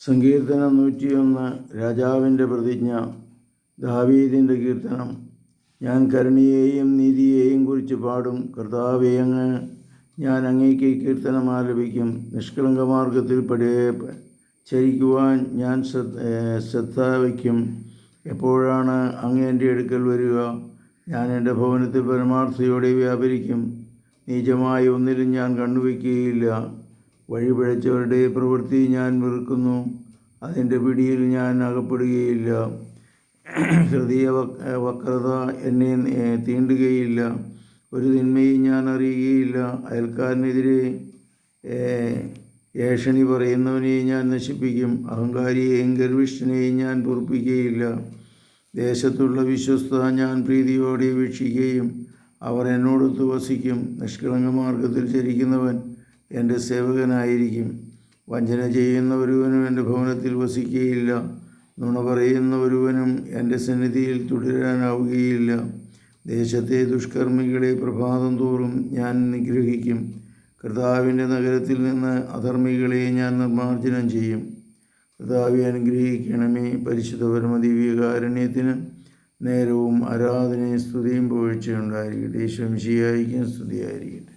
സങ്കീർത്തനം 101. രാജാവിൻ്റെ പ്രതിജ്ഞ. ദാവീദിൻ്റെ കീർത്തനം. ഞാൻ കരുണയെയും നീതിയെയും കുറിച്ച് പാടും. കർത്താവേ, ഞാൻ അങ്ങേക്ക് കീർത്തനം ആലപിക്കും. നിഷ്കളങ്കമാർഗത്തിൽ ചരിക്കുവാൻ ഞാൻ ശ്രദ്ധ വയ്ക്കും. എപ്പോഴാണ് അങ്ങ് എൻ്റെ അടുക്കൽ വരിക? ഞാൻ എൻ്റെ ഭവനത്തിൽ പരമാർത്ഥതയോടെ വ്യാപരിക്കും. നീചമായ ഒന്നിലും ഞാൻ കണ്ണുവയ്ക്കുകയില്ല. വഴിപിഴച്ചവരുടെ പ്രവൃത്തി ഞാൻ വെറുക്കുന്നു. അതിൻ്റെ പിടിയിൽ ഞാൻ അകപ്പെടുകയില്ല. ഹൃദയ വക്രത എന്നെ തീണ്ടുകയില്ല. ഒരു തിന്മയും ഞാൻ അറിയുകയില്ല. അയൽക്കാരനെതിരെ ഏഷണി പറയുന്നവനെയും ഞാൻ നശിപ്പിക്കും. അഹങ്കാരിയെയും ഗർവിഷ്ഠനെയും ഞാൻ പൊറുപ്പിക്കുകയില്ല. ദേശത്തുള്ള വിശ്വസ്തത ഞാൻ പ്രീതിയോടെ വീക്ഷിക്കുകയും അവർ എന്നോടൊത്ത് വസിക്കും. നിഷ്കളങ്ക മാർഗത്തിൽ ചരിക്കുന്നവൻ എൻ്റെ സേവകനായിരിക്കും. വഞ്ചന ചെയ്യുന്ന ഒരുവനും എൻ്റെ ഭവനത്തിൽ വസിക്കുകയില്ല. നുണ പറയുന്ന ഒരുവനും എൻ്റെ സന്നിധിയിൽ തുടരാനാവുകയില്ല. ദേശത്തെ ദുഷ്കർമ്മികളെ പ്രഭാതം തോറും ഞാൻ നിഗ്രഹിക്കും. കർത്താവിൻ്റെ നഗരത്തിൽ നിന്ന് അധർമ്മികളെ ഞാൻ നിർമ്മാർജ്ജനം ചെയ്യും. കർത്താവെ, അനുഗ്രഹിക്കണമേ. പരിശുദ്ധ പരമദിവ്യകാരുണ്യത്തിന് നേരവും ആരാധനയും സ്തുതിയും പുകഴ്ചയുണ്ടായിരിക്കട്ടെ. ഈശോ മിശിഹായ്ക്കും സ്തുതിയായിരിക്കട്ടെ.